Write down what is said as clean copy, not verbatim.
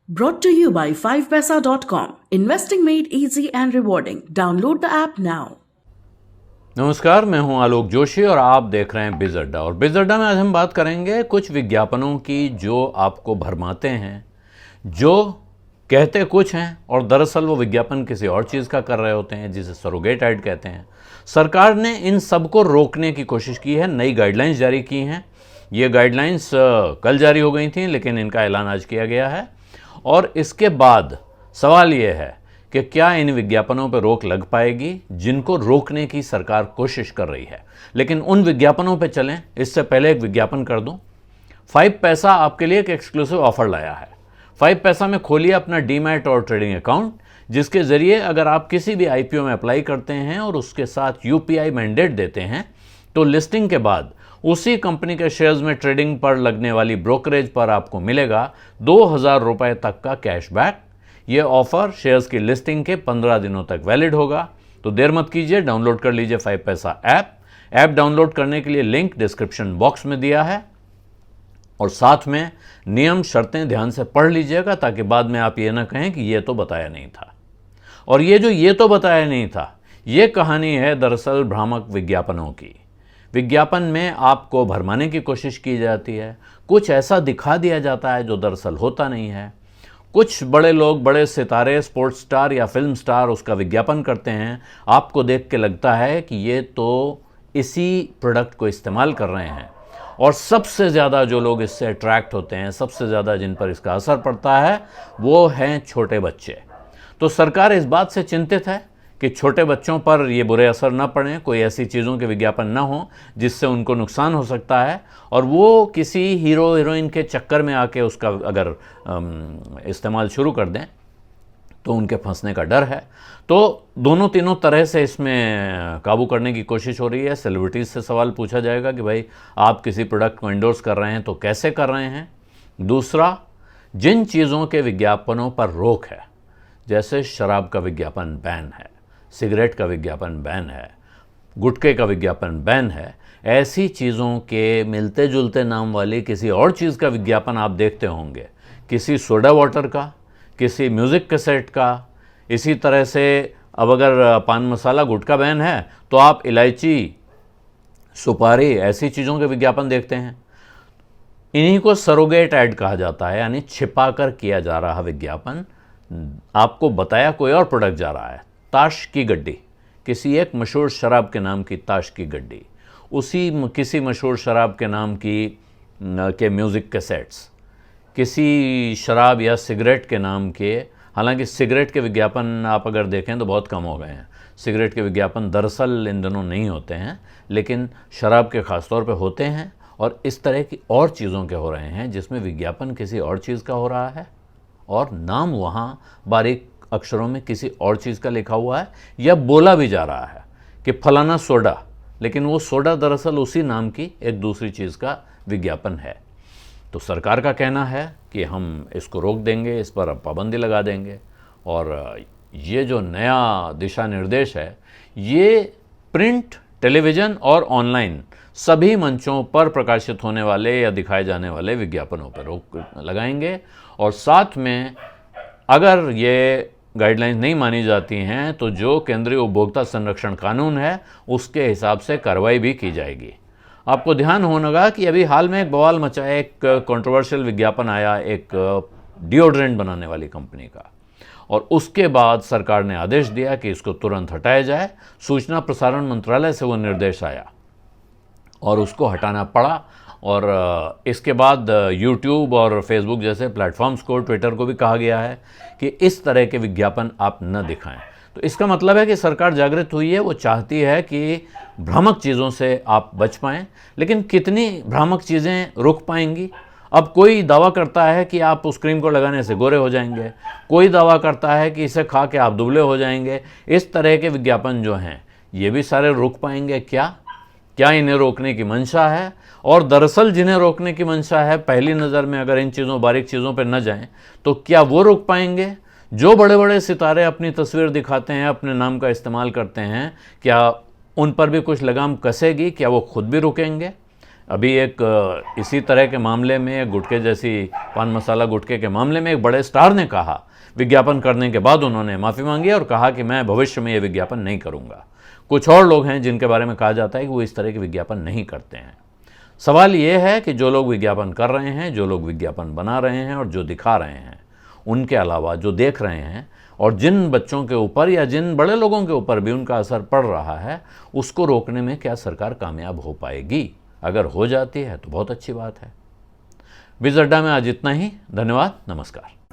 Brought to you by 5paisa.com. Investing made easy and rewarding. Download the app now. नमस्कार, मैं हूं आलोक जोशी और आप देख रहे हैं बिज अड्डा। और बिज अड्डा में आज हम बात करेंगे कुछ विज्ञापनों की जो आपको भरमाते हैं, जो कहते कुछ हैं और दरअसल वो विज्ञापन किसी और चीज़ का कर रहे होते हैं, जिसे सरोगेट ऐड कहते हैं। सरकार ने इन सब को रोकने की कोशिश की है, नई गाइडलाइंस जारी की हैं। ये गाइडलाइंस कल जारी हो गई थी, लेकिन इनका ऐलान आज किया गया है। और इसके बाद सवाल ये है कि क्या इन विज्ञापनों पर रोक लग पाएगी जिनको रोकने की सरकार कोशिश कर रही है। लेकिन उन विज्ञापनों पर चलें, इससे पहले एक विज्ञापन कर दूं। 5 पैसा आपके लिए एक एक्सक्लूसिव ऑफर लाया है। 5 पैसा में खोलिए अपना डीमैट और ट्रेडिंग अकाउंट, जिसके जरिए अगर आप किसी भी आईपीओ में अप्लाई करते हैं और उसके साथ यूपीआई मैंडेट देते हैं, तो लिस्टिंग के बाद उसी कंपनी के शेयर्स में ट्रेडिंग पर लगने वाली ब्रोकरेज पर आपको मिलेगा 2000 रुपए तक का कैशबैक। ये ऑफर शेयर्स की लिस्टिंग के 15 दिनों तक वैलिड होगा। तो देर मत कीजिए, डाउनलोड कर लीजिए 5 पैसा ऐप डाउनलोड करने के लिए लिंक डिस्क्रिप्शन बॉक्स में दिया है। और साथ में नियम शर्तें ध्यान से पढ़ लीजिएगा, ताकि बाद में आप ये ना कहें कि ये तो बताया नहीं था। और ये तो बताया नहीं था, ये कहानी है दरअसल भ्रामक विज्ञापनों की। विज्ञापन में आपको भरमाने की कोशिश की जाती है, कुछ ऐसा दिखा दिया जाता है जो दरअसल होता नहीं है। कुछ बड़े लोग, बड़े सितारे, स्पोर्ट्स स्टार या फिल्म स्टार उसका विज्ञापन करते हैं। आपको देख के लगता है कि ये तो इसी प्रोडक्ट को इस्तेमाल कर रहे हैं। और सबसे ज़्यादा जो लोग इससे अट्रैक्ट होते हैं, सबसे ज़्यादा जिन पर इसका असर पड़ता है, वो हैं छोटे बच्चे। तो सरकार इस बात से चिंतित है कि छोटे बच्चों पर ये बुरे असर न पड़े, कोई ऐसी चीज़ों के विज्ञापन न हो जिससे उनको नुकसान हो सकता है, और वो किसी हीरो हीरोइन के चक्कर में आके उसका अगर इस्तेमाल शुरू कर दें तो उनके फंसने का डर है। तो दोनों तीनों तरह से इसमें काबू करने की कोशिश हो रही है। सेलिब्रिटीज़ से सवाल पूछा जाएगा कि भाई आप किसी प्रोडक्ट को एंडोर्स कर रहे हैं तो कैसे कर रहे हैं। दूसरा, जिन चीज़ों के विज्ञापनों पर रोक है, जैसे शराब का विज्ञापन बैन है, सिगरेट का विज्ञापन बैन है, गुटखे का विज्ञापन बैन है, ऐसी चीज़ों के मिलते जुलते नाम वाली किसी और चीज़ का विज्ञापन आप देखते होंगे, किसी सोडा वाटर का, किसी म्यूज़िक कैसेट का। इसी तरह से अब अगर पान मसाला गुटखा बैन है तो आप इलायची, सुपारी, ऐसी चीज़ों के विज्ञापन देखते हैं। इन्हीं को सरोगेट ऐड कहा जाता है, यानी छिपा कर किया जा रहा विज्ञापन। आपको बताया कोई और प्रोडक्ट जा रहा है। ताश की गड्डी, किसी एक मशहूर शराब के नाम की ताश की गड्डी, उसी किसी मशहूर शराब के नाम के म्यूज़िक कैसेट्स, किसी शराब या सिगरेट के नाम के। हालांकि सिगरेट के विज्ञापन आप अगर देखें तो बहुत कम हो गए हैं। सिगरेट के विज्ञापन दरअसल इन दिनों नहीं होते हैं, लेकिन शराब के ख़ास तौर पे होते हैं। और इस तरह की और चीज़ों के हो रहे हैं जिसमें विज्ञापन किसी और चीज़ का हो रहा है और नाम वहाँ बारीक अक्षरों में किसी और चीज़ का लिखा हुआ है, या बोला भी जा रहा है कि फलाना सोडा, लेकिन वो सोडा दरअसल उसी नाम की एक दूसरी चीज़ का विज्ञापन है। तो सरकार का कहना है कि हम इसको रोक देंगे, इस पर अब पाबंदी लगा देंगे। और ये जो नया दिशा निर्देश है, ये प्रिंट, टेलीविज़न और ऑनलाइन सभी मंचों पर प्रकाशित होने वाले या दिखाए जाने वाले विज्ञापनों पर रोक लगाएंगे। और साथ में अगर ये गाइडलाइंस नहीं मानी जाती हैं तो जो केंद्रीय उपभोक्ता संरक्षण कानून है उसके हिसाब से कार्रवाई भी की जाएगी। आपको ध्यान होगा कि अभी हाल में एक बवाल मचा है, एक कंट्रोवर्शियल विज्ञापन आया एक डिओड्रेंट बनाने वाली कंपनी का, और उसके बाद सरकार ने आदेश दिया कि इसको तुरंत हटाया जाए। सूचना प्रसारण मंत्रालय से वो निर्देश आया और उसको हटाना पड़ा। और इसके बाद यूट्यूब और फेसबुक जैसे प्लेटफॉर्म्स को, ट्विटर को भी कहा गया है कि इस तरह के विज्ञापन आप न दिखाएं। तो इसका मतलब है कि सरकार जागृत हुई है, वो चाहती है कि भ्रामक चीज़ों से आप बच पाएं। लेकिन कितनी भ्रामक चीज़ें रुक पाएंगी? अब कोई दावा करता है कि आप उस क्रीम को लगाने से गोरे हो जाएंगे, कोई दावा करता है कि इसे खा के आप दुबले हो जाएंगे। इस तरह के विज्ञापन जो हैं, ये भी सारे रुक पाएंगे क्या इन्हें रोकने की मंशा है? और दरअसल जिन्हें रोकने की मंशा है, पहली नज़र में अगर इन चीज़ों, बारीक चीज़ों पर न जाएं तो क्या वो रुक पाएंगे? जो बड़े बड़े सितारे अपनी तस्वीर दिखाते हैं, अपने नाम का इस्तेमाल करते हैं, क्या उन पर भी कुछ लगाम कसेगी? क्या वो खुद भी रुकेंगे? अभी एक इसी तरह के मामले में, एक गुटखे जैसी पान मसाला गुटखे के मामले में एक बड़े स्टार ने कहा, विज्ञापन करने के बाद उन्होंने माफ़ी मांगी और कहा कि मैं भविष्य में ये विज्ञापन नहीं करूँगा। कुछ और लोग हैं जिनके बारे में कहा जाता है कि वो इस तरह के विज्ञापन नहीं करते हैं। सवाल ये है कि जो लोग विज्ञापन कर रहे हैं, जो लोग विज्ञापन बना रहे हैं और जो दिखा रहे हैं, उनके अलावा जो देख रहे हैं और जिन बच्चों के ऊपर या जिन बड़े लोगों के ऊपर भी उनका असर पड़ रहा है, उसको रोकने में क्या सरकार कामयाब हो पाएगी? अगर हो जाती है तो बहुत अच्छी बात है। बिज़ अड्डा में आज इतना ही। धन्यवाद, नमस्कार।